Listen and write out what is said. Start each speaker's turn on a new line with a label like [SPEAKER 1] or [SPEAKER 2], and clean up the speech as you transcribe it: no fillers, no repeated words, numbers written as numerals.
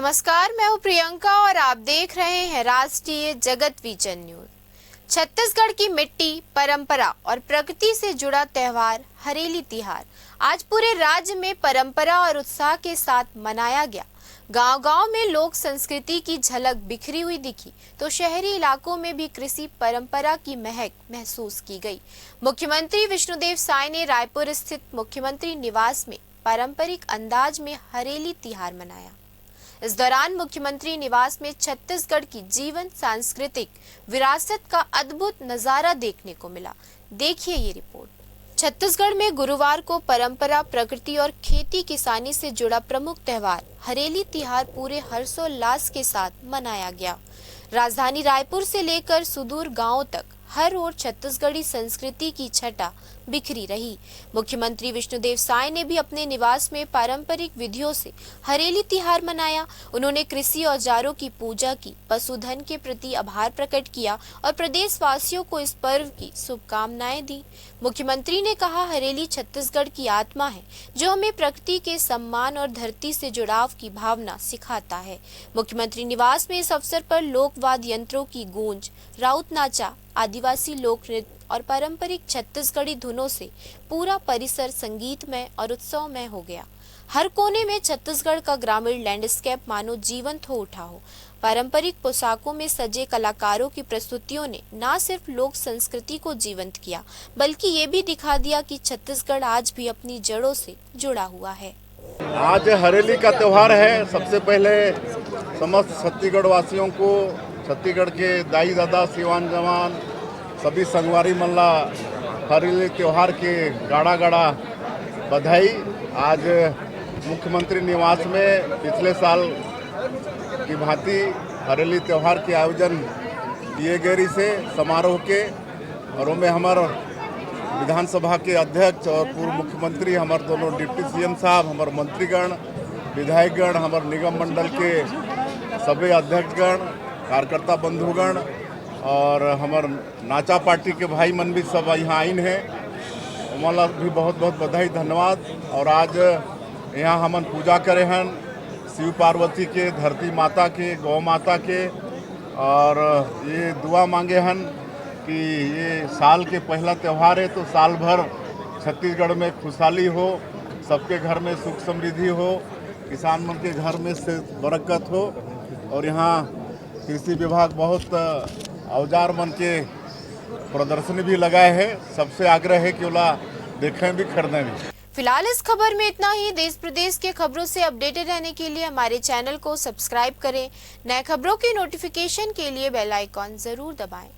[SPEAKER 1] नमस्कार, मैं हूं प्रियंका और आप देख रहे हैं राष्ट्रीय जगत विजन न्यूज। छत्तीसगढ़ की मिट्टी, परंपरा और प्रकृति से जुड़ा त्योहार हरेली तिहार आज पूरे राज्य में परंपरा और उत्साह के साथ मनाया गया। गांव-गांव में लोक संस्कृति की झलक बिखरी हुई दिखी, तो शहरी इलाकों में भी कृषि परंपरा की महक महसूस की गई। मुख्यमंत्री विष्णुदेव साय ने रायपुर स्थित मुख्यमंत्री निवास में पारंपरिक अंदाज में हरेली तिहार मनाया। इस दौरान मुख्यमंत्री निवास में छत्तीसगढ़ की जीवन सांस्कृतिक विरासत का अद्भुत नजारा देखने को मिला। देखिए ये रिपोर्ट। छत्तीसगढ़ में गुरुवार को परंपरा, प्रकृति और खेती किसानी से जुड़ा प्रमुख त्योहार हरेली तिहार पूरे हर्षोल्लास के साथ मनाया गया। राजधानी रायपुर से लेकर सुदूर गांवों तक हर ओर छत्तीसगढ़ी संस्कृति की छटा बिखरी रही। मुख्यमंत्री विष्णुदेव साय ने भी अपने निवास में पारंपरिक विधियों से हरेली तिहार मनाया। उन्होंने कृषि औजारों की पूजा की, पशुधन के प्रति आभार प्रकट किया और प्रदेशवासियों को इस पर्व की शुभकामनाएं दी। मुख्यमंत्री ने कहा, हरेली छत्तीसगढ़ की आत्मा है, जो हमें प्रकृति के सम्मान और धरती से जुड़ाव की भावना सिखाता है। मुख्यमंत्री निवास में इस अवसर पर लोकवाद्य यंत्रों की गूंज, राउत नाचा, आदिवासी लोक नृत्य और पारंपरिक छत्तीसगढ़ी धुनों से पूरा परिसर संगीतमय और उत्सवमय हो गया। हर कोने में छत्तीसगढ़ का ग्रामीण लैंडस्केप मानो जीवंत हो उठा हो। पारंपरिक पोशाकों में सजे कलाकारों की प्रस्तुतियों ने न सिर्फ लोक संस्कृति को जीवंत किया, बल्कि ये भी दिखा दिया कि छत्तीसगढ़ आज भी अपनी जड़ों से जुड़ा हुआ है।
[SPEAKER 2] आज हरेली का त्यौहार है। सबसे पहले समस्त छत्तीसगढ़ वासियों को, छत्तीसगढ़ के दाई दादा, सिवान जवान, सभी संगवारी मल्ला हरेली त्यौहार के गाड़ा गाड़ा बधाई। आज मुख्यमंत्री निवास में पिछले साल की भांति हरेली त्यौहार के आयोजन किए गए से समारोह के, और उनमें हमारे विधानसभा के अध्यक्ष और पूर्व मुख्यमंत्री, हमारे दोनों डिप्टी सीएम साहब, हमारे मंत्रीगण, विधायकगण, हमारे निगम मंडल के सभी अध्यक्षगण, कार्यकर्ता बंधुगण और हमारे नाचा पार्टी के भाई मन भी सब यहाँ आइन हैं। उमला भी बहुत बहुत बधाई, धन्यवाद। और आज यहाँ हमन पूजा करे हैं शिव पार्वती के, धरती माता के, गौ माता के, और ये दुआ मांगे हैं कि ये साल के पहला त्यौहार है, तो साल भर छत्तीसगढ़ में खुशहाली हो, सबके घर में सुख समृद्धि हो, किसान मन के घर में से बरकत हो। और यहाँ कृषि विभाग बहुत औजार मन के प्रदर्शनी भी लगाए हैं। सबसे आग्रह है कि ओला देखें भी, खरीदें भी।
[SPEAKER 1] फिलहाल इस खबर में इतना ही। देश प्रदेश के खबरों से अपडेटेड रहने के लिए हमारे चैनल को सब्सक्राइब करें। नए खबरों की नोटिफिकेशन के लिए बेल आइकॉन जरूर दबाएं।